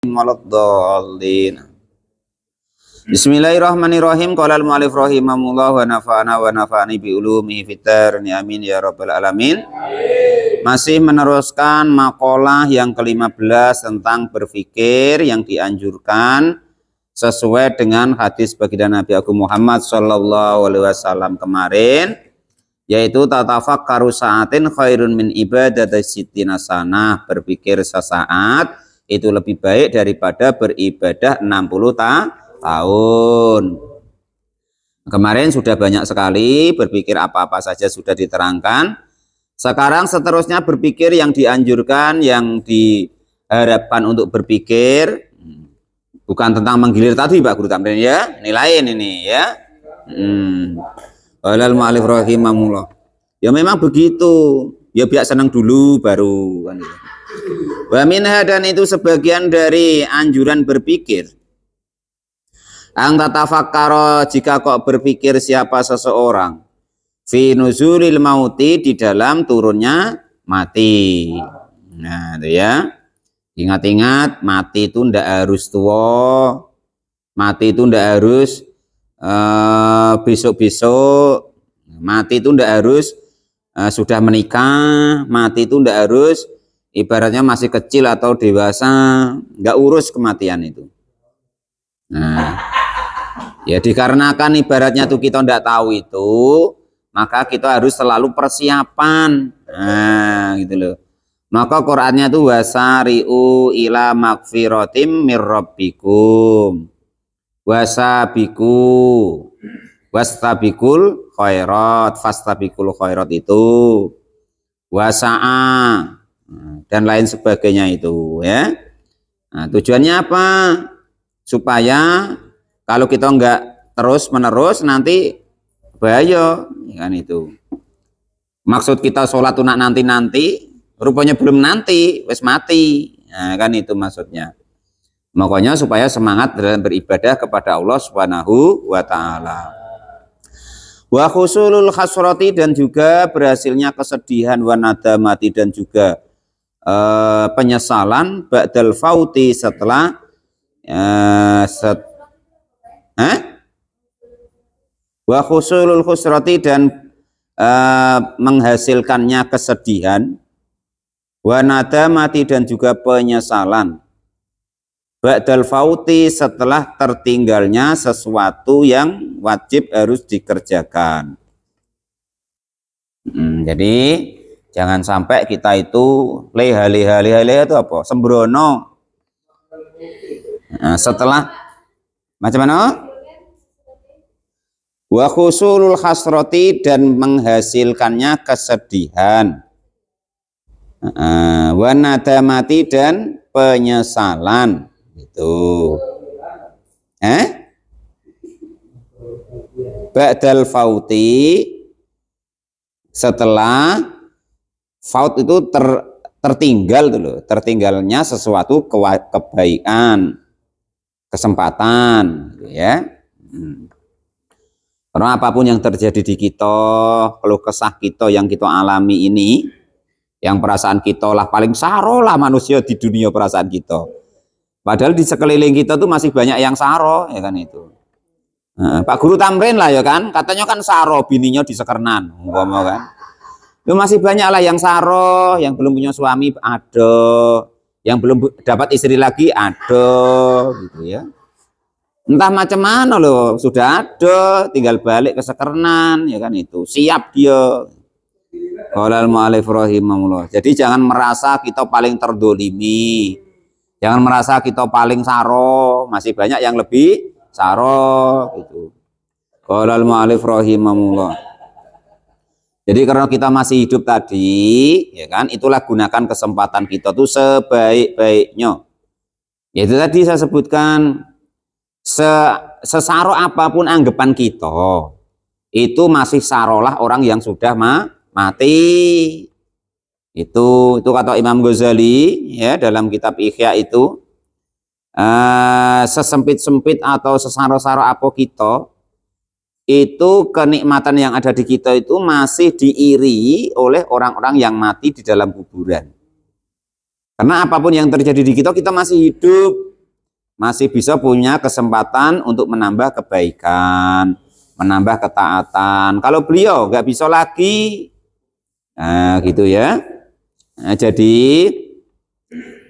Waladdallin. Bismillahirrahmanirrahim. Qala al-mu'allif rahimahullah wa nafa'ana wa nafa'ani bi ulumihi fitarni amin ya rabbal alamin. Masih meneruskan makalah yang ke-15 tentang berpikir yang dianjurkan sesuai dengan hadis baginda Nabi Agung Muhammad sallallahu alaihi wasallam kemarin, yaitu tatafakkaru sa'atin khairun min ibadati sittina sanah. Berpikir sesaat itu lebih baik daripada beribadah 60 tahun. Kemarin sudah banyak sekali berpikir apa-apa saja sudah diterangkan. Sekarang seterusnya berpikir yang dianjurkan, yang diharapkan untuk berpikir, bukan tentang menggilir tadi Pak Guru Tamrin ya, ini lain ini ya. Walal mu'alif rahimahullah. Ya memang begitu. Ya biar senang dulu baru kan gitu. Wa minha, dan itu sebagian dari anjuran berpikir. Ang tatafakkara, jika kok berpikir siapa seseorang fi nuzulil mauti, di dalam turunnya mati. Nah itu ya. Ingat-ingat, mati itu ndak harus tua, mati itu ndak harus besok-besok, mati itu ndak harus sudah menikah, mati itu ndak harus ibaratnya masih kecil atau dewasa, nggak urus kematian itu. Nah, ya dikarenakan ibaratnya tuh kita ndak tahu itu, maka kita harus selalu persiapan. Nah, gitu loh. Maka Qur'annya tuh wasari'u ila magfiratim mir rabbikum wasabiku wastabikul khairat, fastabikul khairat itu wasa'a dan lain sebagainya itu ya. Nah, tujuannya apa? Supaya kalau kita enggak terus menerus nanti bahaya kan itu. Maksud kita sholat tuh nanti rupanya belum nanti wes mati. Nah, kan itu maksudnya. Makanya supaya semangat dalam beribadah kepada Allah Subhanahu wa taala. Wa khusulul khasrati, dan juga berhasilnya kesedihan, wa nadamati, dan juga penyesalan ba'dal fauti, setelah wa khusulul khusrati, dan menghasilkannya kesedihan, wa nadamati, dan juga penyesalan ba'dal fauti, setelah tertinggalnya sesuatu yang wajib harus dikerjakan. Jadi jangan sampai kita itu leha itu apa? Sembrono. Nah, setelah macam mana? Wa khusulul khasrati, dan menghasilkannya kesedihan. Wa nadamati, dan penyesalan. Itu. Ba'dal fauti, setelah faut itu tertinggal dulu, tertinggalnya sesuatu kebaikan, kesempatan ya. Karena apapun yang terjadi di kita, kalau kesah kita yang kita alami ini, yang perasaan kita lah paling saro lah manusia di dunia perasaan kita. Padahal di sekeliling kita tuh masih banyak yang saro ya kan itu. Nah, Pak Guru Tamrin lah ya kan, katanya kan saro bininya di Sekernan, umpama kan. Itu masih banyak lah yang saro, yang belum punya suami ada, yang belum dapat istri lagi ada, gitu ya. Entah macam mana loh, sudah ada, tinggal balik ke Sekernan, ya kan itu, siap dia. Qala al-mu'allif rahimahullah. Jadi jangan merasa kita paling terdolimi, jangan merasa kita paling saro, masih banyak yang lebih saro, gitu. Qala al-mu'allif rahimahullah. Jadi karena kita masih hidup tadi, ya kan, itulah gunakan kesempatan kita tuh sebaik-baiknya. Yaitu tadi saya sebutkan, sesaro apapun anggapan kita, itu masih sarolah orang yang sudah mati. Itu kata Imam Ghazali ya dalam kitab Ihya itu, sesempit-sempit atau sesaro-saro apa kita, itu kenikmatan yang ada di kita itu masih diiri oleh orang-orang yang mati di dalam kuburan. Karena apapun yang terjadi di kita, kita masih hidup. masih bisa punya kesempatan untuk menambah kebaikan, menambah ketaatan. Kalau beliau nggak bisa lagi, nah gitu ya. Nah, jadi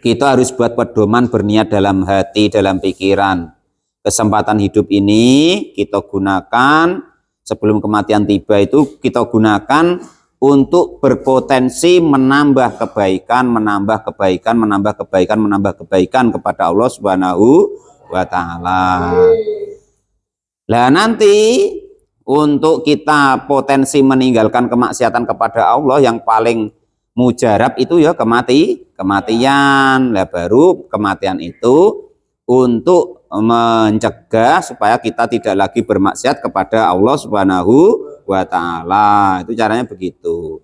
kita harus buat pedoman berniat dalam hati, dalam pikiran. Kesempatan hidup ini kita gunakan sebelum kematian tiba itu kita gunakan untuk berpotensi menambah kebaikan, menambah kebaikan, menambah kebaikan, menambah kebaikan kepada Allah Subhanahu wa taala. Lah nanti untuk kita potensi meninggalkan kemaksiatan kepada Allah yang paling mujarab itu ya kematian. Lah baru kematian itu untuk mencegah supaya kita tidak lagi bermaksiat kepada Allah Subhanahu wa taala. Itu caranya begitu.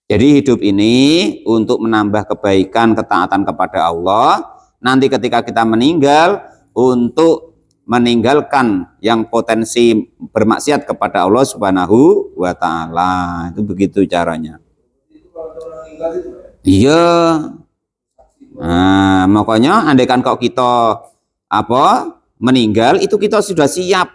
Jadi hidup ini untuk menambah kebaikan, ketaatan kepada Allah. Nanti ketika kita meninggal untuk meninggalkan yang potensi bermaksiat kepada Allah Subhanahu wa taala. Itu begitu caranya. Iya. Nah, makanya andaikan kok kita meninggal itu kita sudah siap.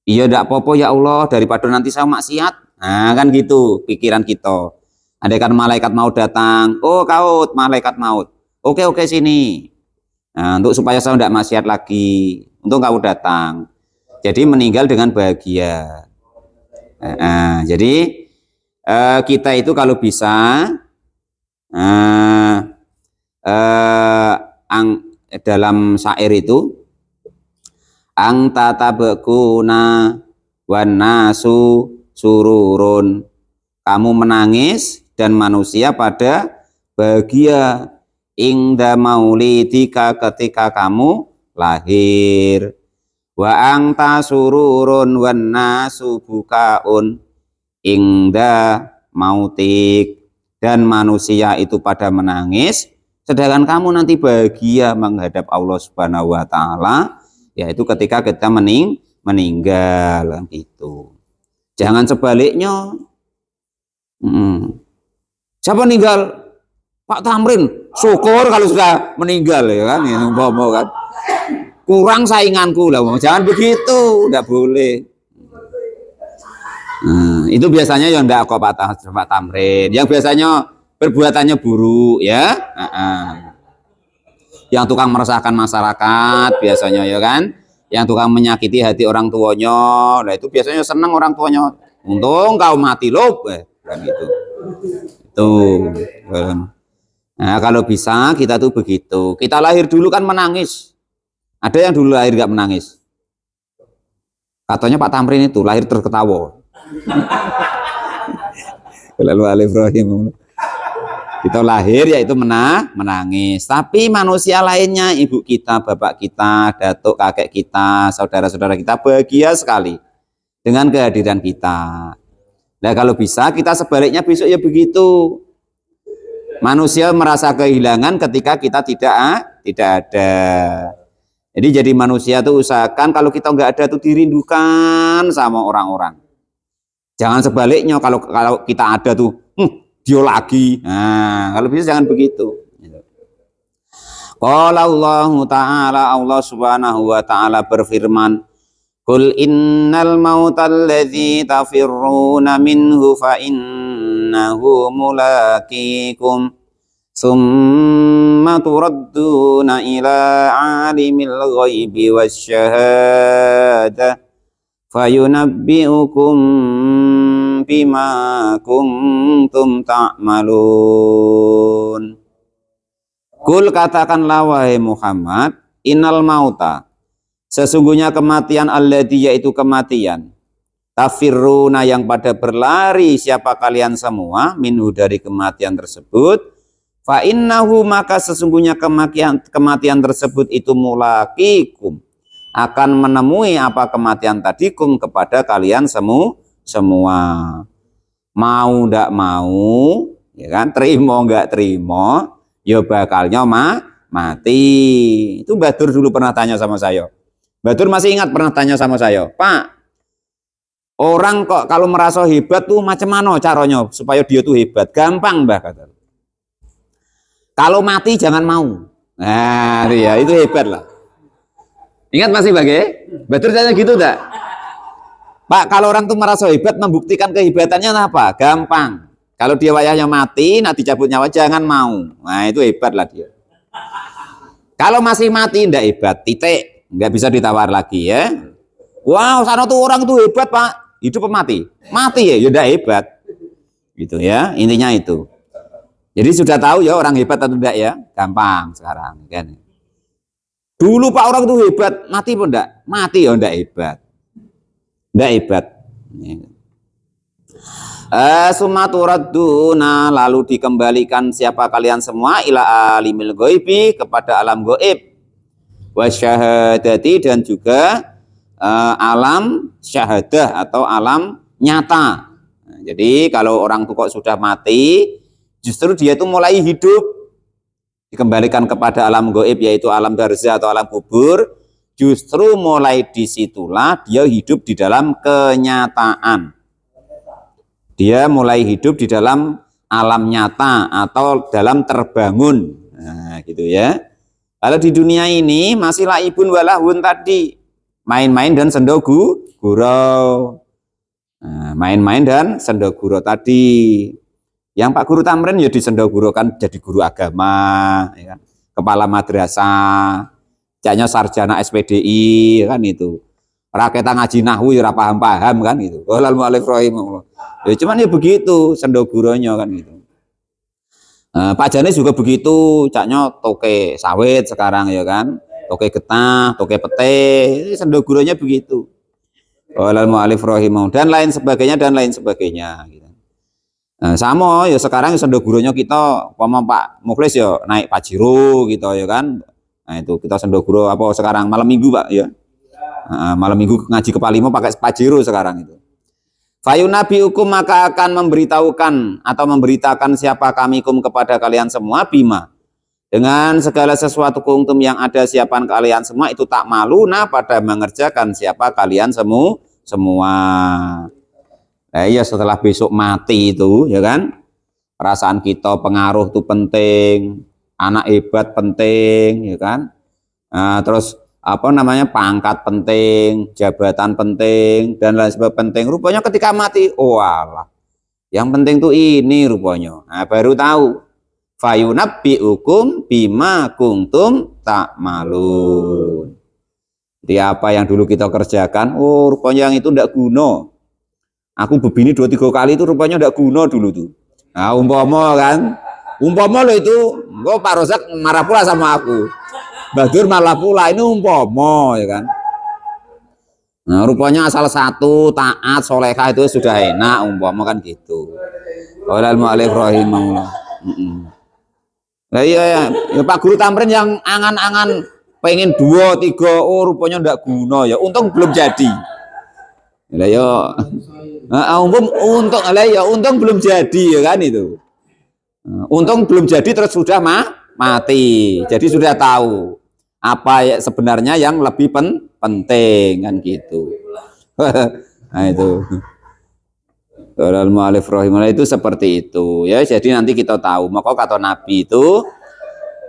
Iya tidak apa-apa ya Allah daripada nanti saya maksiat. Nah kan gitu pikiran kita. Andaikan malaikat mau datang, oh kau malaikat maut. Oke sini. Nah, untuk supaya saya tidak maksiat lagi, untuk kau datang. Jadi meninggal dengan bahagia. Jadi kita itu kalau bisa dalam syair itu ang tatabekuna wan nasu sururun, kamu menangis dan manusia pada bahagia ingda maulidika ketika kamu lahir, wa angta sururun wan nasu bukaun ingda mautik, dan manusia itu pada menangis sedangkan kamu nanti bahagia menghadap Allah Subhanahu wa taala, yaitu ketika kita meninggal gitu. Jangan sebaliknya. Siapa meninggal? Pak Tamrin. Syukur kalau sudah meninggal ya kan, ini umpama kan. Kurang sainganku lah, jangan begitu, enggak boleh. Itu biasanya yang enggak kok Pak Tamrin. Yang biasanya perbuatannya buruk ya. Yang tukang meresahkan masyarakat biasanya ya kan. Yang tukang menyakiti hati orang tuanya. Nah itu biasanya senang orang tuanya. Untung kau mati loh, kan gitu. Tuh. Nah kalau bisa kita tuh begitu. Kita lahir dulu kan menangis. Ada yang dulu lahir gak menangis? Katanya Pak Tamrin itu lahir terketawa. Lalu Alif Ibrahim. Kita lahir yaitu menangis. Tapi manusia lainnya, ibu kita, bapak kita, datuk, kakek kita, saudara-saudara kita bahagia sekali dengan kehadiran kita. Nah kalau bisa kita sebaliknya besok ya begitu. Manusia merasa kehilangan ketika kita tidak ada. Jadi jadi manusia tuh usahakan kalau kita nggak ada tuh dirindukan sama orang-orang. Jangan sebaliknya kalau kita ada tuh dia lagi. Nah, kalau bisa jangan begitu. Qala Allah Ta'ala, Allah Subhanahu wa taala berfirman, "Qul innal mautal ladzi tafirruna minhu fa innahu mulaqikum tsumma turadduna ila alimil ghaibi wasyahadah fayunabbi'ukum bima kuntum ta'malun." Kul katakanlah wahai Muhammad, innal mauta, sesungguhnya kematian alladzi yaitu kematian, tafirruna yang pada berlari siapa kalian semua minhu dari kematian tersebut, fa innahu maka sesungguhnya kematian tersebut itu mulaqikum akan menemui apa kematian tadikum kepada kalian semua. Mau ndak mau ya kan, terima nggak terima ya bakalnya mati. Itu Badur dulu pernah tanya sama saya. Badur masih ingat pernah tanya sama saya, Pak, orang kok kalau merasa hebat tuh macam mana caranya supaya dia tuh hebat? Gampang Mbah kata. Kalau mati jangan mau. Nah ya itu hebat lah. Ingat masih bagai? Betul saya gitu tak? Pak, kalau orang tuh merasa hebat, membuktikan kehebatannya apa? Gampang. Kalau dia wayahnya mati, nanti cabut nyawa, jangan mau. Nah, itu hebat lah dia. Kalau masih mati, ndak hebat. Titik. Nggak bisa ditawar lagi ya. Wow, sana tuh orang tuh hebat, Pak. Hidup apa mati? Mati ya, ndak hebat. Gitu ya, intinya itu. Jadi sudah tahu ya orang hebat atau enggak ya? Gampang sekarang. Kan? Dulu Pak orang tuh hebat, mati pun enggak? Mati ya ndak hebat. Ndak hebat. Sumaturaduna, lalu dikembalikan siapa kalian semua ila alimil ghaibi, kepada alam gaib, wasyahadati, dan juga alam syahadah atau alam nyata. Nah, jadi kalau orang tuh kok sudah mati, justru dia itu mulai hidup, dikembalikan kepada alam gaib yaitu alam barzah atau alam kubur. Justru mulai disitulah dia hidup di dalam kenyataan. Dia mulai hidup di dalam alam nyata atau dalam terbangun. Nah, gitu ya. Kalau di dunia ini masih laibun walahun tadi, main-main dan sendogurau. Nah, main-main dan sendogurau tadi. Yang Pak Guru Tamrin ya di sendogurau kan jadi guru agama, ya kan? Kepala madrasah, jadinya sarjana SPDI kan itu. Rakyat ngaji nahwu ya paham-paham kan gitu. Walal mu'alif rahimahullah. Ya cuman ya begitu sendoguronya kan gitu. Pak Janis juga begitu, caknya toke sawit sekarang ya kan. Toke getah, toke pete, sendoguronya begitu. Walal mu'alif rahimahullah dan lain sebagainya gitu. Sama ya sekarang sendoguronya kita Pak Mukhlis ya naik Pajero gitu ya kan. Nah itu kita sendoguro apa sekarang malam minggu Pak ya. Malam minggu ngaji kepala 5 pakai Pajero sekarang itu. Fayunabi hukum, maka akan memberitahukan atau memberitakan siapa kamikum kepada kalian semua bima, dengan segala sesuatu kuntum yang ada siapan kalian semua itu tak malu nah pada mengerjakan siapa kalian semua. Nah iya setelah besok mati itu ya kan, perasaan kita pengaruh itu penting, anak hebat penting ya kan. Nah, terus apa namanya pangkat penting, jabatan penting dan lain sebagainya penting. Rupanya ketika mati, oh alah, yang penting tuh ini rupanya. Nah, baru tahu. Fayunabbi'ukum bima kuntum ta'malun. Jadi apa yang dulu kita kerjakan, oh rupanya yang itu ndak guna. Aku begini 2-3 kali itu rupanya ndak guna dulu tuh. Nah, umpama lo itu, kok Pak Rozak marah pula sama aku. Badur malah pula ini umpama ya kan. Nah, rupanya asal satu taat solehah itu sudah enak umpama kan gitu. Walal mu'alif rahimahullah. Nah iya ya, Pak Guru Tamrin yang angan-angan pengen 2-3 oh rupanya ndak guna ya. Untung belum jadi. Lah ya. Untung belum jadi ya kan itu. Untung belum jadi terus sudah mati. Jadi sudah tahu apa ya sebenarnya yang lebih penting kan gitu. Nah itu Al mu'alif rahimahullah itu seperti itu ya. Jadi nanti kita tahu maka kata Nabi itu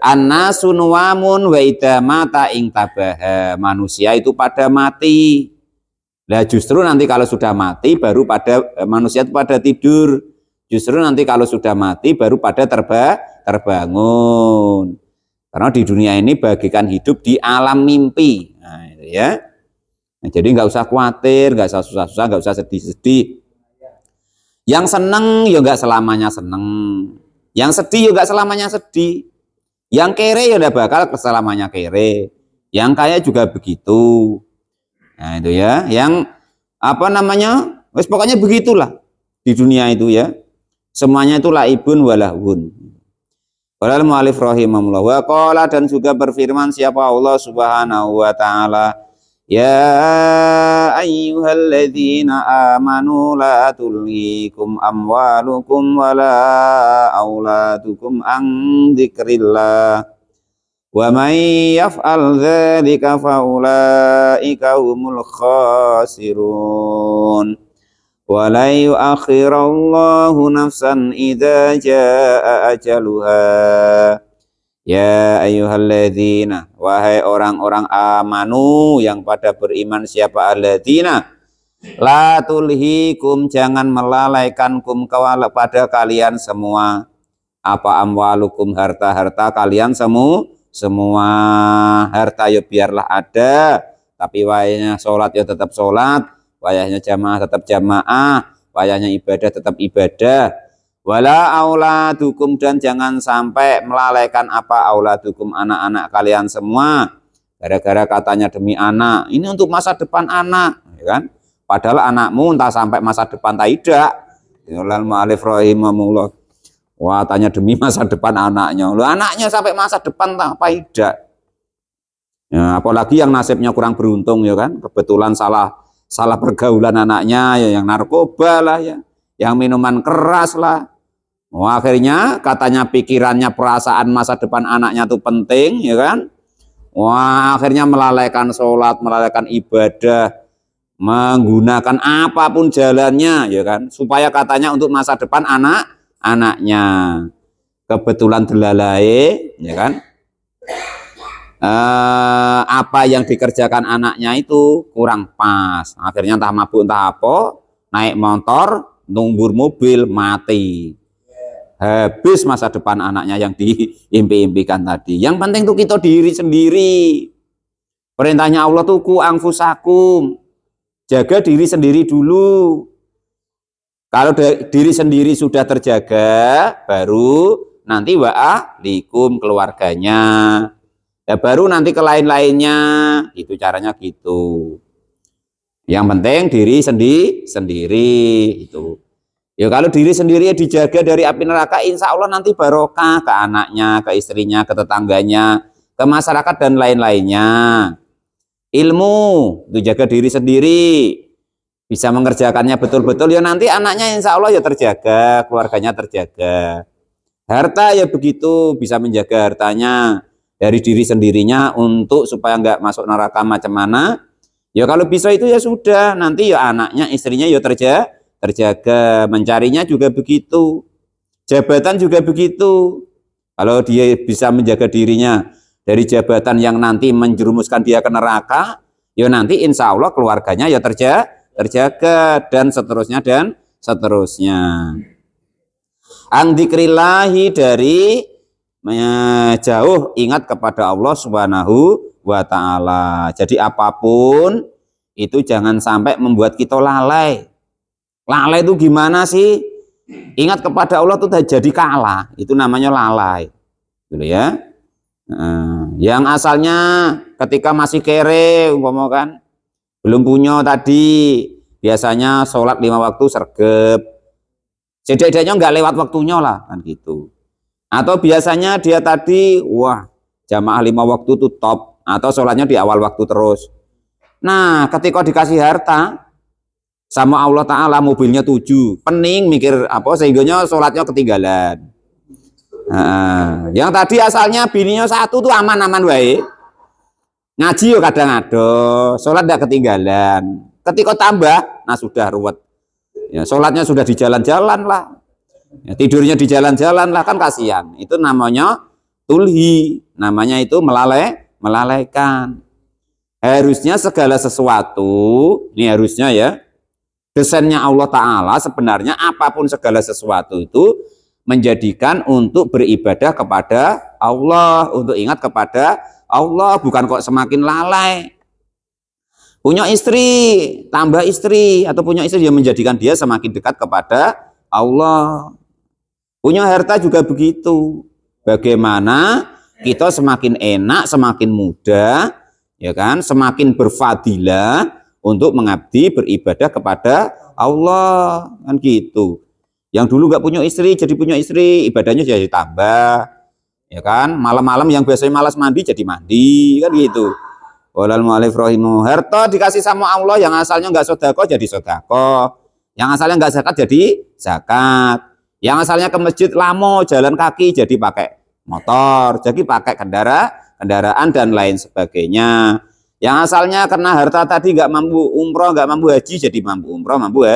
annasu nuwamun wa idza mata ingtabaha, manusia itu pada mati. Nah justru nanti kalau sudah mati baru pada manusia itu pada tidur. Justru nanti kalau sudah mati baru pada terbangun. Karena di dunia ini bagikan hidup di alam mimpi. Nah, itu ya. Nah, jadi nggak usah khawatir, nggak usah susah-susah, nggak usah sedih-sedih. Yang seneng ya nggak selamanya seneng. Yang sedih ya nggak selamanya sedih. Yang kere ya udah bakal selamanya kere. Yang kaya juga begitu. Nah itu ya. Yang apa namanya? Wes pokoknya begitulah di dunia itu ya. Semuanya itu laibun walahun. Walal mu'alif rahimahullah wa qala, dan juga berfirman siapa Allah subhanahu wa ta'ala, ya ayyuhalladzina amanu la tulhikum amwalukum wala auladukum an dzikrillah wa man yaf'al dzalika fa ulaika humul khasirun wa la yu'akhirallahu nafsan idza jaa ajaluha Ya ayyuhalladzina, wahai orang-orang amanu yang pada beriman, siapa alladzina, la tulhikum, jangan melalaikan kum pada kalian semua, apa amwalukum, harta-harta kalian semua harta ya biarlah ada, tapi wayahnya sholat ya tetap sholat, wayahnya jamaah tetap jamaah, wayahnya ibadah tetap ibadah. Wala auladukum, dan jangan sampai melalaikan apa auladukum, anak-anak kalian semua, gara-gara katanya demi anak, ini untuk masa depan anak, ya kan? Padahal anakmu entah sampai masa depan tidak. Al mu'allif rahimahullah. Wah, tanya demi masa depan anaknya. Loh, anaknya sampai masa depan tak apa tidak. Ya, apalagi yang nasibnya kurang beruntung, ya kan? Kebetulan salah pergaulan anaknya, ya, yang narkoba lah, ya, yang minuman keras lah. Wah, akhirnya katanya pikirannya, perasaan masa depan anaknya itu penting, ya kan? Wah, akhirnya melalaikan sholat, melalaikan ibadah, menggunakan apapun jalannya, ya kan, supaya katanya untuk masa depan anaknya. Kebetulan delalai, ya kan, apa yang dikerjakan anaknya itu kurang pas, akhirnya entah mabuk entah apa, naik motor, numbur mobil, mati, habis masa depan anaknya yang diimpi-impikan tadi. Yang penting tuh kita diri sendiri. Perintahnya Allah tuh ku anfusakum, jaga diri sendiri dulu. Kalau diri sendiri sudah terjaga, baru nanti wa'ahlikum, keluarganya, ya baru nanti ke lain-lainnya. Itu caranya gitu. Yang penting diri sendiri itu. Ya kalau diri sendiri dijaga dari api neraka, insya Allah nanti barokah ke anaknya, ke istrinya, ke tetangganya, ke masyarakat dan lain-lainnya. Ilmu, itu jaga diri sendiri, bisa mengerjakannya betul-betul, ya nanti anaknya insya Allah ya terjaga, keluarganya terjaga. Harta ya begitu, bisa menjaga hartanya dari diri sendirinya untuk supaya nggak masuk neraka macam mana. Ya kalau bisa itu ya sudah, nanti ya anaknya, istrinya ya terjaga, mencarinya juga begitu, jabatan juga begitu. Kalau dia bisa menjaga dirinya dari jabatan yang nanti menjerumuskan dia ke neraka, ya nanti insya Allah keluarganya ya terjaga dan seterusnya. Andikrillahi, dari jauh ingat kepada Allah Subhanahu wa ta'ala. Jadi apapun itu jangan sampai membuat kita lalai. Lalai itu gimana sih? Ingat kepada Allah itu jadi kalah, itu namanya lalai, gitu ya. Yang asalnya ketika masih kere, umpama kan, belum punya tadi, biasanya sholat 5 waktu sergep, setidaknya nggak lewat waktunya lah, kan gitu. Atau biasanya dia tadi, wah, jamaah 5 waktu itu top, atau sholatnya di awal waktu terus. Nah, ketika dikasih harta sama Allah Ta'ala, mobilnya 7, pening mikir apa, sehingga sholatnya ketinggalan. Nah, yang tadi asalnya bininya 1 tuh aman-aman wae, ngaji yo kadang ada, sholat tidak ketinggalan. Ketika tambah, nah sudah ruwet, ya sholatnya sudah di jalan-jalan lah, ya, tidurnya di jalan-jalan lah, kan kasihan. Itu namanya tulhi, namanya itu melalaikan. Harusnya segala sesuatu, ini harusnya ya, desainnya Allah Ta'ala sebenarnya apapun segala sesuatu itu menjadikan untuk beribadah kepada Allah, untuk ingat kepada Allah, bukan kok semakin lalai. Punya istri, tambah istri, atau punya istri yang menjadikan dia semakin dekat kepada Allah. Punya harta juga begitu. Bagaimana kita semakin enak, semakin mudah, ya kan, semakin berfadilah untuk mengabdi beribadah kepada Allah, kan gitu. Yang dulu nggak punya istri jadi punya istri, ibadahnya jadi tambah, ya kan. Malam-malam yang biasanya malas mandi jadi mandi, kan gitu. Walal mu'allif rahimu, harta dikasih sama Allah, yang asalnya nggak sedekah jadi sedekah, yang asalnya nggak zakat jadi zakat, yang asalnya ke masjid lamo jalan kaki jadi pakai motor, jadi pakai kendaraan dan lain sebagainya. Yang asalnya karena harta tadi nggak mampu umroh, nggak mampu haji, jadi mampu umroh, mampu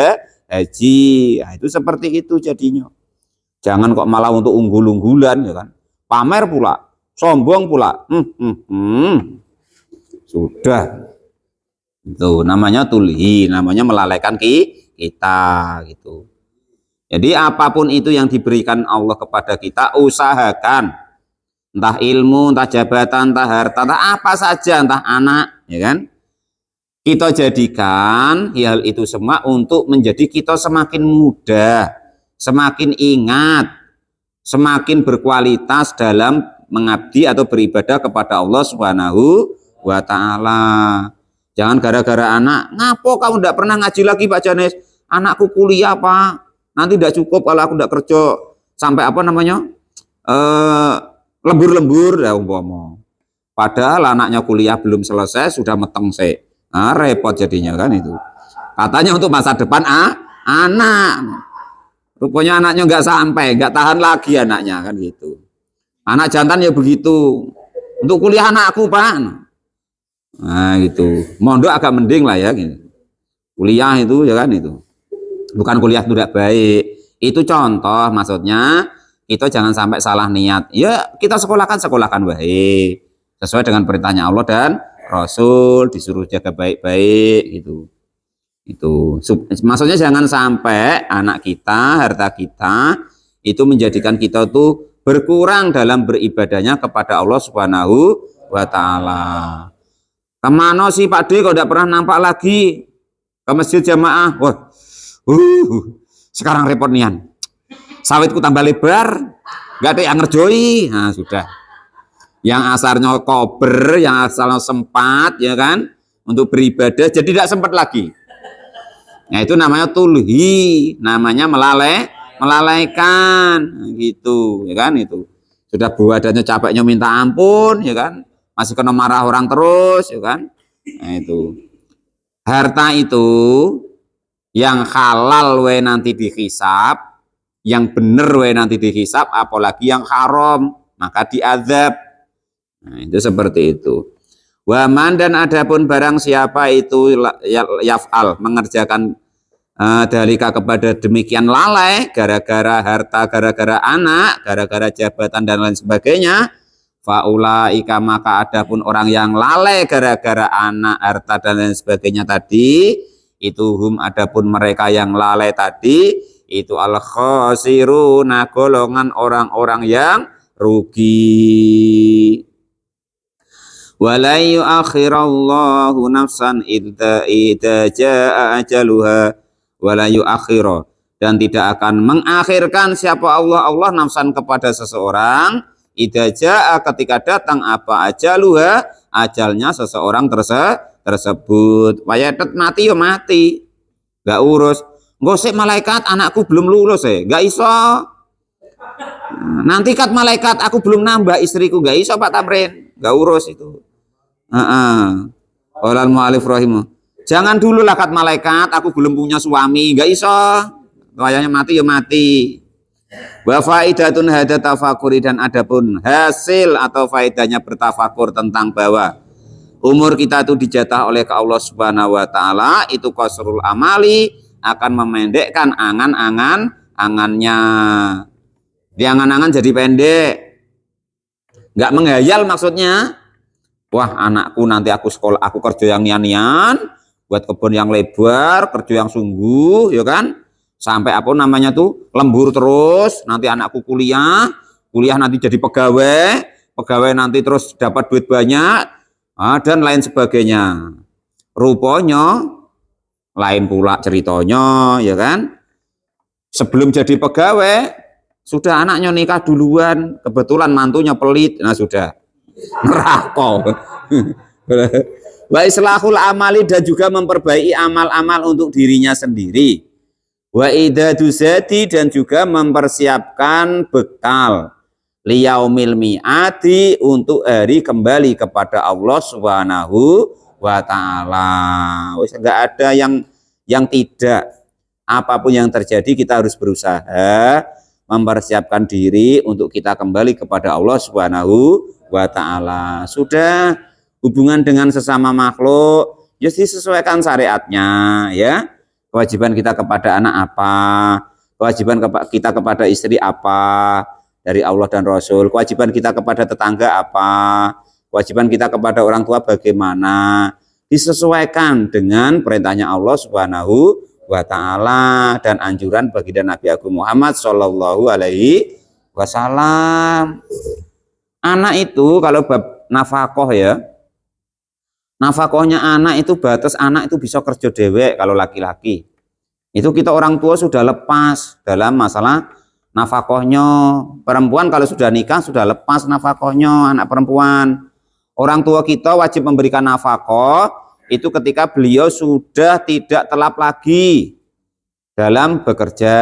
haji. Nah, itu seperti itu jadinya. Jangan kok malah untuk unggul-unggulan, ya kan. Pamer pula. sombong pula. Sudah. Itu namanya tulhi, namanya melalaikan kita gitu. Jadi apapun itu yang diberikan Allah kepada kita, usahakan. Entah ilmu, entah jabatan, entah harta, entah apa saja, entah anak, ya kan? Kita jadikan hal itu semua untuk menjadi kita semakin mudah, semakin ingat, semakin berkualitas dalam mengabdi atau beribadah kepada Allah Subhanahu wa taala. Jangan gara-gara anak, ngapo kamu tidak pernah ngaji lagi Pak Janes? Anakku kuliah Pak, nanti tidak cukup kalau aku tidak kerja sampai apa namanya lembur-lembur ya umpama. Padahal anaknya kuliah belum selesai sudah meteng se, repot jadinya kan itu. Katanya untuk masa depan anak, rupanya anaknya nggak sampai, nggak tahan lagi anaknya kan gitu. Anak jantan ya begitu, untuk kuliah anakku Pak. Nah gitu, mondok agak mending lah ya gitu. Kuliah itu ya kan itu. Bukan kuliah itu tidak baik. Itu contoh maksudnya kita jangan sampai salah niat. Ya kita sekolahkan baik. Sesuai dengan perintahnya Allah dan Rasul, disuruh jaga baik-baik gitu. Itu maksudnya jangan sampai anak kita, harta kita itu menjadikan kita tuh berkurang dalam beribadahnya kepada Allah Subhanahu wa taala. Kemana sih Pak D kok tidak pernah nampak lagi ke masjid jamaah? Wah, sekarang repot nian. Sawitku tambah lebar, nggak ada yang ngerjoi. Nah sudah. Yang asalnya kober, yang asalnya sempat, ya kan, untuk beribadah, jadi tidak sempat lagi. Nah itu namanya tulhi, namanya melalaikan, gitu, ya kan itu. Sudah badannya capeknya minta ampun, ya kan. Masih kena marah orang terus, ya kan? Nah itu. Harta itu yang halal we nanti dihisab, yang bener we nanti dihisab, apalagi yang haram, maka diazab. Nah, itu seperti itu. Waman dan adapun barang siapa itu yaf'al mengerjakan dalika kepada demikian lalai gara-gara harta, gara-gara anak, gara-gara jabatan dan lain sebagainya. Faulaika maka adapun orang yang lalai gara-gara anak, harta dan lain sebagainya tadi, itu adapun mereka yang lalai tadi itu al khasiruna, golongan orang-orang yang rugi. Wala yu'akhirallahu nafsan idza jaa ajaluha wala yu'akhira, dan tidak akan mengakhirkan siapa Allah nafsan kepada seseorang idza jaa ketika datang apa ajaluha, ajalnya seseorang tersebut. Payetet mati ya mati, gak urus. Gosek malaikat anakku belum lulus gak iso. Nanti kat malaikat aku belum nambah istriku, gak iso Pak Tamrin, gak urus itu. Qolal mu'alif rahimu, jangan dulu lah kat malaikat aku belum punya suami, gak iso. Wayahnya mati ya mati. Wa faidatun hada tafakuri, dan adapun hasil atau faedahnya bertafakur tentang bahwa umur kita itu dijatah oleh Allah Subhanahu wa taala, itu qasrul amali, akan memendekkan angan-angannya. Di angan-angan jadi pendek. Enggak menghayal maksudnya. Wah, anakku nanti aku sekolah, aku kerja yang nian-nian, buat kebun yang lebar, kerja yang sungguh, ya kan? Sampai apa namanya tuh lembur terus, nanti anakku kuliah nanti jadi pegawai nanti terus dapat duit banyak, dan lain sebagainya. Rupanya lain pula ceritanya, ya kan? Sebelum jadi pegawai sudah anaknya nikah duluan, kebetulan mantunya pelit, nah sudah neraka. Wa islahul amali, dan juga memperbaiki amal-amal untuk dirinya sendiri. Wa idadu zati, dan juga mempersiapkan bekal liyaumil mi'ati, untuk hari kembali kepada Allah Subhanahu wa taala. Wis enggak ada yang tidak. Apapun yang terjadi kita harus berusaha mempersiapkan diri untuk kita kembali kepada Allah Subhanahu wa taala. Sudah hubungan dengan sesama makhluk ya disesuaikan syariatnya, ya. Kewajiban kita kepada anak apa, kewajiban kita kepada istri apa, dari Allah dan Rasul. Kewajiban kita kepada tetangga apa? Kewajiban kita kepada orang tua bagaimana? Disesuaikan dengan perintahnya Allah Subhanahu wa ta'ala dan anjuran baginda Nabi Agung Muhammad Shallallahu alaihi wasallam. Anak itu kalau bab nafkah ya, nafkahnya anak itu batas anak itu bisa kerja dewek kalau laki-laki. Itu kita orang tua sudah lepas dalam masalah nafkahnya. Perempuan kalau sudah nikah sudah lepas nafkahnya anak perempuan. Orang tua kita wajib memberikan nafkah itu ketika beliau sudah tidak telap lagi dalam bekerja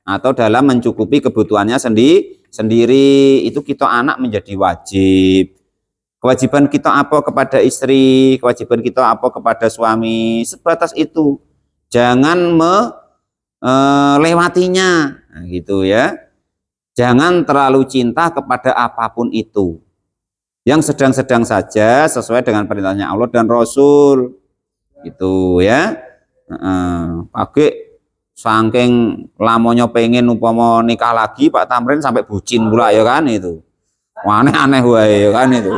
atau dalam mencukupi kebutuhannya sendiri. Itu kita anak menjadi wajib. Kewajiban kita apa kepada istri, kewajiban kita apa kepada suami, sebatas itu. Jangan melewatinya, nah, gitu ya. Jangan terlalu cinta kepada apapun itu. Yang sedang-sedang saja sesuai dengan perintahnya Allah dan Rasul. Gitu ya. Pakai saking lamonnya pengen upama nikah lagi Pak Tamrin sampai bucin pula ya kan itu. Aneh-aneh wae ya kan itu.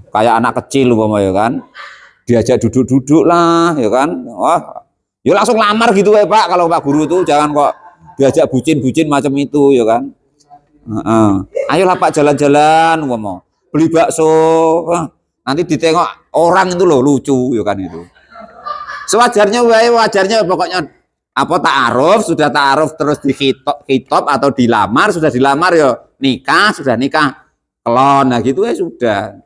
Kayak anak kecil upama ya kan. Diajak duduk-duduk lah ya kan. Wah, ya langsung lamar gitu ya Pak kalau Pak Guru tuh, jangan kok diajak bucin-bucin macam itu ya kan. Ayolah Pak jalan-jalan ngomong beli bakso, nanti ditengok orang itu loh lucu ya kan itu. Sewajarnya wajarnya pokoknya apa ta'aruf, sudah ta'aruf terus dikitop atau dilamar, sudah dilamar ya nikah, sudah nikah kelon, nah gitu ya sudah.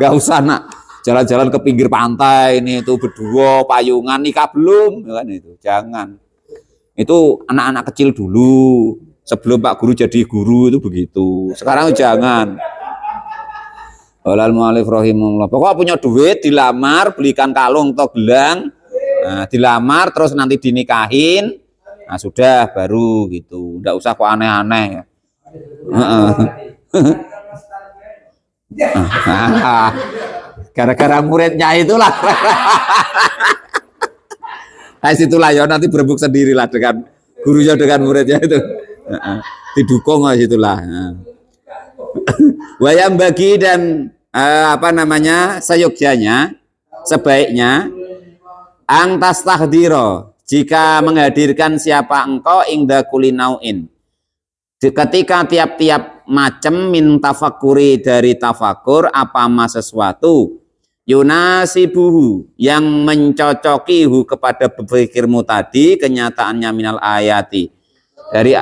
Gak usah nak jalan-jalan ke pinggir pantai ini itu berdua payungan nikah belum ya kan itu. Jangan. Itu anak-anak kecil dulu sebelum Pak Guru jadi guru itu begitu. Sekarang jangan. Walal mu'alif rahimahullah. Pokoknya punya duit dilamar, belikan kalung atau gelang. Nah, dilamar terus nanti dinikahin. Nah, sudah baru gitu. Enggak usah kok aneh-aneh. Gara-gara muridnya itulah. Nah, situlah ya nanti berebut sendirilah dengan gurunya dengan muridnya itu. Didukung lah situlah. Wayam bagi dan seyogyanya, sebaiknya angtas tahdiro, jika menghadirkan siapa engkau ingda kulinauin, ketika tiap-tiap macam min tafakuri dari tafakur apa sesuatu yunasibuhu yang mencocokihu kepada berpikirmu tadi kenyataannya minal ayati dari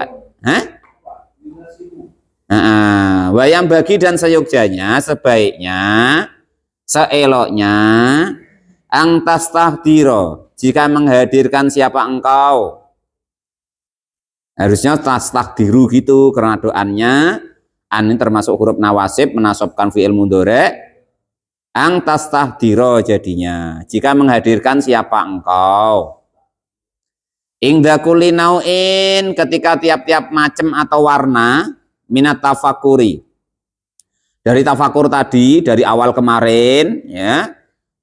wayam bagi dan seyogyanya, sebaiknya seeloknya angtas tahdiro, jika menghadirkan siapa engkau, harusnya tas takdiru gitu karena doannya an ini termasuk huruf nawasib menasobkan fi'il mudhari, ang tas tahdiro jadinya jika menghadirkan siapa engkau ingda kulli nau'in, ketika tiap-tiap macam atau warna minat tafakuri, dari tafakur tadi dari awal kemarin ya,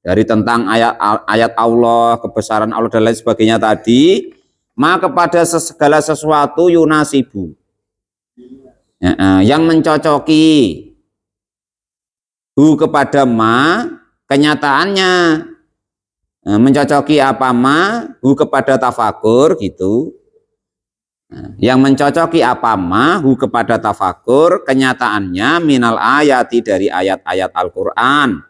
dari tentang ayat Allah, kebesaran Allah dan lain sebagainya tadi, maka kepada segala sesuatu yunasibu ya, yang mencocoki hu kepada ma, kenyataannya mencocoki apa ma hu kepada tafakur gitu. Yang mencocoki apa ma hu kepada tafakur, kenyataannya minal ayati dari ayat-ayat Al-Quran,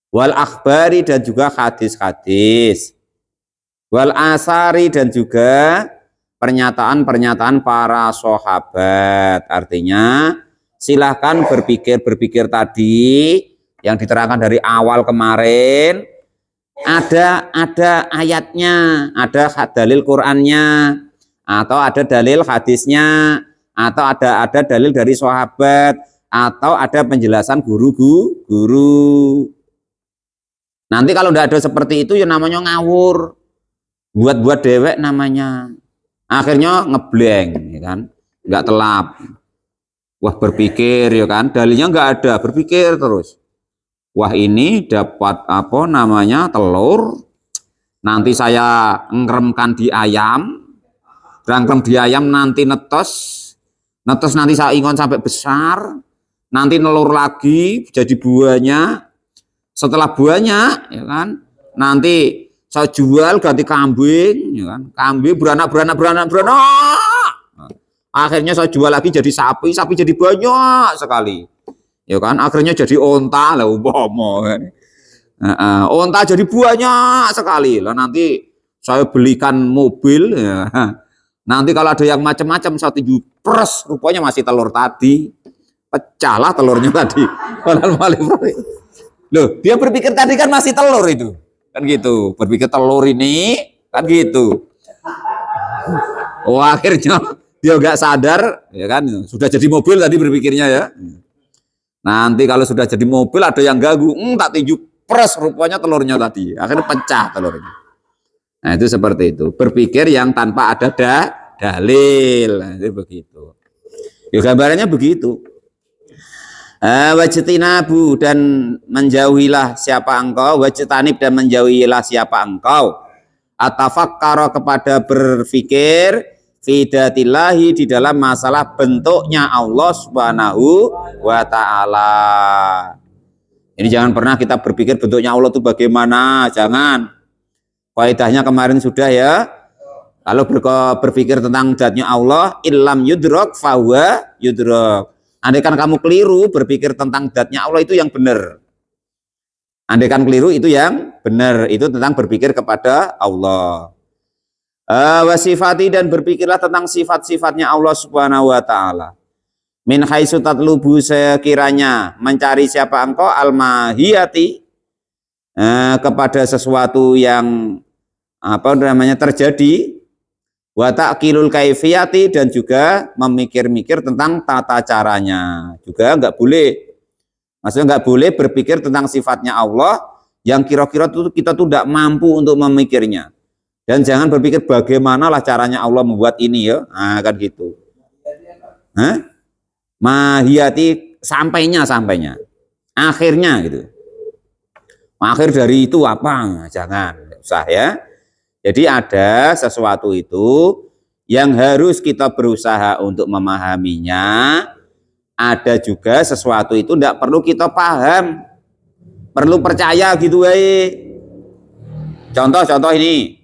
wal akhbari dan juga hadis-hadis, wal asari dan juga pernyataan-pernyataan para sahabat. Artinya silahkan berpikir tadi yang diterangkan dari awal kemarin, ada ayatnya, ada dalil Qur'annya, atau ada dalil hadisnya, atau ada dalil dari sahabat, atau ada penjelasan guru. Nanti kalau tidak ada seperti itu ya namanya ngawur, buat dewek namanya, akhirnya ngeblank ya kan, nggak telap. Wah berpikir ya kan, dalilnya nggak ada, berpikir terus. Wah ini dapat apa namanya telur, nanti saya ngeremkan di ayam, rangkem di ayam nanti netos, Terus nanti saya ingon sampai besar, nanti nelur lagi jadi buahnya. Setelah buahnya, ya kan, nanti saya jual ganti kambing, ya kan, kambing beranak. Akhirnya saya jual lagi jadi sapi jadi banyak sekali, ya kan. Akhirnya jadi onta lah, umpama. Onta jadi banyak sekali lah. Nanti saya belikan mobil, ya. Nanti kalau ada yang macam-macam saya tuju pres, rupanya masih telur tadi, pecahlah telurnya tadi. Loh, dia berpikir tadi kan masih telur itu, kan gitu. Berpikir telur ini, kan gitu. Akhirnya dia nggak sadar, ya kan, sudah jadi mobil tadi berpikirnya ya. Nanti kalau sudah jadi mobil ada yang ganggu, tak tinju pres, rupanya telurnya tadi, akhirnya pecah telurnya. Nah itu seperti itu, berpikir yang tanpa ada dalil, nah, itu begitu. Ya gambarannya begitu. Wajtinabu, dan menjauhilah siapa engkau, wajtanib, dan menjauhilah siapa engkau, atafakkara, kepada berpikir, fidatillahi, di dalam masalah bentuknya Allah Subhanahu wa ta'ala. Ini jangan pernah kita berpikir bentuknya Allah itu bagaimana, jangan. Faedahnya kemarin sudah ya. Kalau berpikir tentang zatnya Allah, illam yudrok fahuwa yudrok. Andaikan kamu keliru berpikir tentang zatnya Allah, itu yang benar. Andaikan keliru itu yang benar, itu tentang berpikir kepada Allah. Wasifati, dan berpikirlah tentang sifat-sifatnya Allah Subhanahu wa ta'ala. Min haitsu tatlubu, sekiranya mencari siapa engkau, al-mahiyati, kepada sesuatu yang terjadi, wa ta'qilul kaifiyati, dan juga memikir-mikir tentang tata caranya. Juga enggak boleh. Maksudnya enggak boleh berpikir tentang sifatnya Allah yang kira-kira kita tuh enggak mampu untuk memikirnya. Dan jangan berpikir bagaimanalah caranya Allah membuat ini ya. Nah, kan gitu. Mahiyati, sampainya. Akhirnya gitu. Akhir dari itu apa? Jangan, usah ya. Jadi ada sesuatu itu yang harus kita berusaha untuk memahaminya. Ada juga sesuatu itu tidak perlu kita paham, perlu percaya gitu Contoh ini.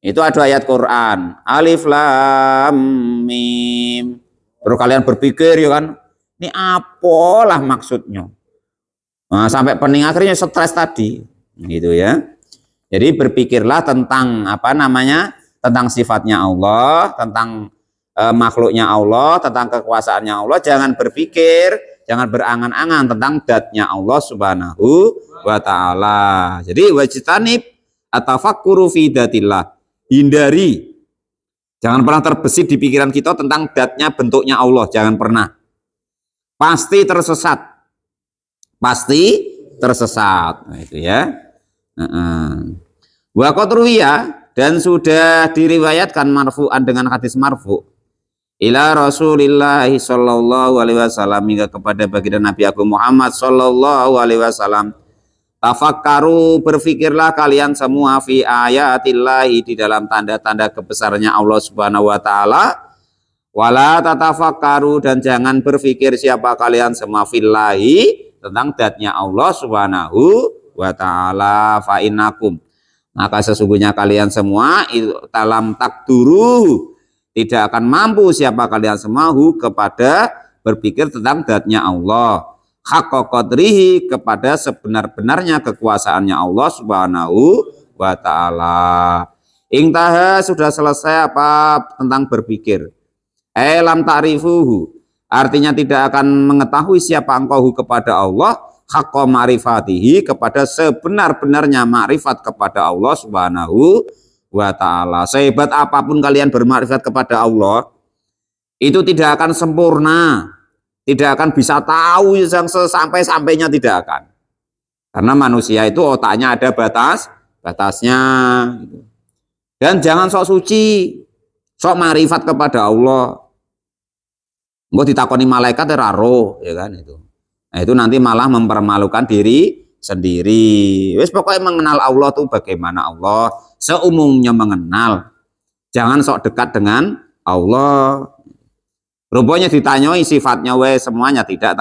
Itu ada ayat Quran, Alif Lam Mim. Terus kalian berpikir ya kan, ini apalah maksudnya. Nah, sampai pening akhirnya stres tadi, gitu ya. Jadi berpikirlah tentang tentang sifatnya Allah, tentang makhluknya Allah, tentang kekuasaannya Allah. Jangan berpikir, jangan berangan-angan tentang dzatnya Allah Subhanahu wa ta'ala. Jadi wajtanib atafakkuru fi dzatillah. Hindari, jangan pernah terbesit di pikiran kita tentang dzatnya, bentuknya Allah, jangan pernah. Pasti tersesat. Nah, itu ya. Wa qad ruwiya, dan sudah diriwayatkan marfu'an dengan hadis marfu' ila Rasulillah sallallahu alaihi wasallam, hingga kepada baginda Nabi Agung Muhammad sallallahu alaihi wasallam. Tafakkaru, berfikirlah kalian semua, fi ayatillahi, di dalam tanda-tanda kebesarannya Allah Subhanahu wa ta'ala. Wala tatafakkaru, dan jangan berpikir siapa kalian semua, fillahi, tentang dzatnya Allah Subhanahu wa ta'ala. Fa innakum, maka sesungguhnya kalian semua dalam takduru, tidak akan mampu siapa kalian semua kepada berpikir tentang dzatnya Allah, haqqa qadrihi, kepada sebenar-benarnya kekuasaannya Allah Subhanahu wa ta'ala. Ingtaha, sudah selesai apa tentang berpikir. Lam ta'rifuhu, artinya tidak akan mengetahui siapa engkau kepada Allah, haqqa ma'rifatihi, kepada sebenar-benarnya makrifat kepada Allah Subhanahu wa ta'ala. Sehebat apapun kalian bermakrifat kepada Allah, itu tidak akan sempurna, tidak akan bisa tahu yang sampai-sampainya, tidak akan. Karena manusia itu otaknya ada batasnya. Dan jangan sok suci, sok marifat kepada Allah. Engko ditakoni malaikat raro, ya kan itu. Nah, itu nanti malah mempermalukan diri sendiri. Wis pokoknya mengenal Allah tuh bagaimana Allah, seumumnya mengenal. Jangan sok dekat dengan Allah. Rupanya ditanyoi sifatnya semuanya tidak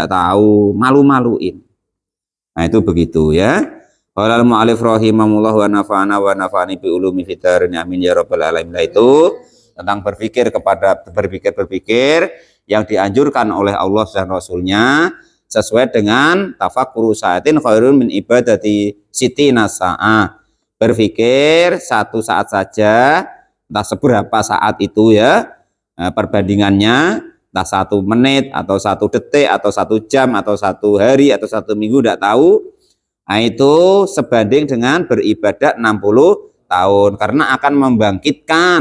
tahu, malu-maluin. Nah, itu begitu ya. Qala al-mu'allif rahimahullah wa nafa'ani bi ulumi fitarin amin ya rabbal alamin. Nah, itu tentang berpikir yang dianjurkan oleh Allah dan Rasulnya sesuai dengan tafakkuru sa'atin khairun min ibadati sitina sa'ah. Berpikir satu saat saja, entah seberapa saat itu ya, perbandingannya entah 1 menit atau 1 detik atau 1 jam atau 1 hari atau 1 minggu, tidak tahu. Nah, itu sebanding dengan beribadah 60 tahun karena akan membangkitkan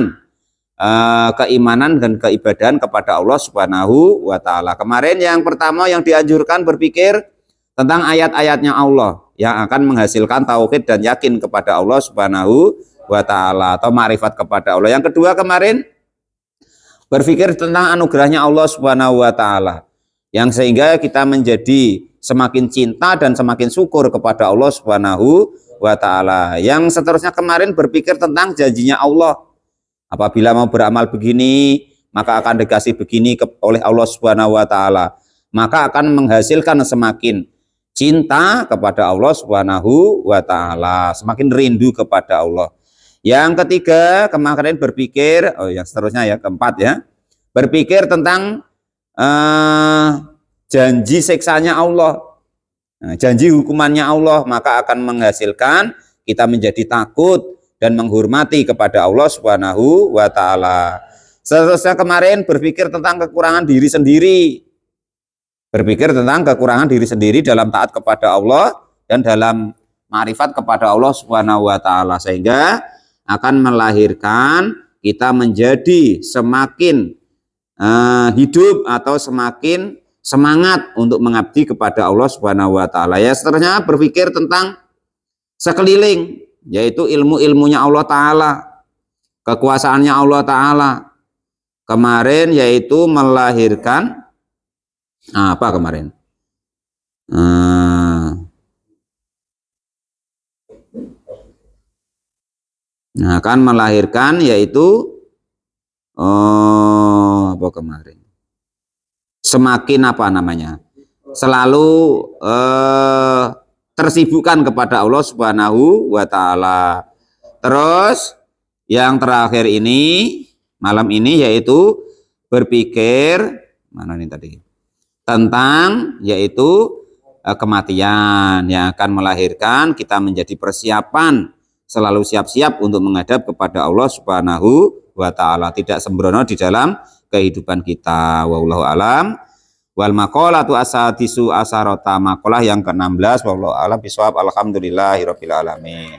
keimanan dan keibadahan kepada Allah Subhanahu wa taala. Kemarin yang pertama yang dianjurkan berpikir tentang ayat-ayatnya Allah yang akan menghasilkan tauhid dan yakin kepada Allah Subhanahu wa taala atau ma'rifat kepada Allah. Yang kedua kemarin berpikir tentang anugerahnya Allah Subhanahu wa taala yang sehingga kita menjadi semakin cinta dan semakin syukur kepada Allah Subhanahu wa taala. Yang seterusnya kemarin berpikir tentang janjinya Allah. Apabila mau beramal begini, maka akan dikasih begini oleh Allah Subhanahu wa taala. Maka akan menghasilkan semakin cinta kepada Allah Subhanahu wa taala, semakin rindu kepada Allah. Yang ketiga, kemarin berpikir, yang seterusnya ya, keempat ya. Berpikir tentang janji siksanya Allah. Nah, janji hukumannya Allah, maka akan menghasilkan kita menjadi takut dan menghormati kepada Allah Subhanahu wa taala. Seterusnya kemarin berpikir tentang kekurangan diri sendiri. Berpikir tentang kekurangan diri sendiri dalam taat kepada Allah dan dalam ma'rifat kepada Allah Subhanahu wa taala sehingga akan melahirkan kita menjadi semakin hidup atau semakin semangat untuk mengabdi kepada Allah Subhanahu wa taala. Ya, seterusnya berpikir tentang sekeliling, yaitu ilmu-ilmunya Allah taala, kekuasaannya Allah taala. Kemarin yaitu melahirkan apa kemarin? Nah, akan melahirkan yaitu apa kemarin? Semakin apa namanya? Selalu tersibukkan kepada Allah Subhanahu wa taala. Terus yang terakhir ini malam ini yaitu berpikir mana nih tadi? Tentang yaitu kematian yang akan melahirkan kita menjadi persiapan selalu siap-siap untuk menghadap kepada Allah Subhanahu wa taala, tidak sembrono di dalam kehidupan kita. Wallahu alam. Wal maqalatu asadisu asarota, maqalah yang ke-16. Wallahu alam bisawab. Alhamdulillahirabbil alamin.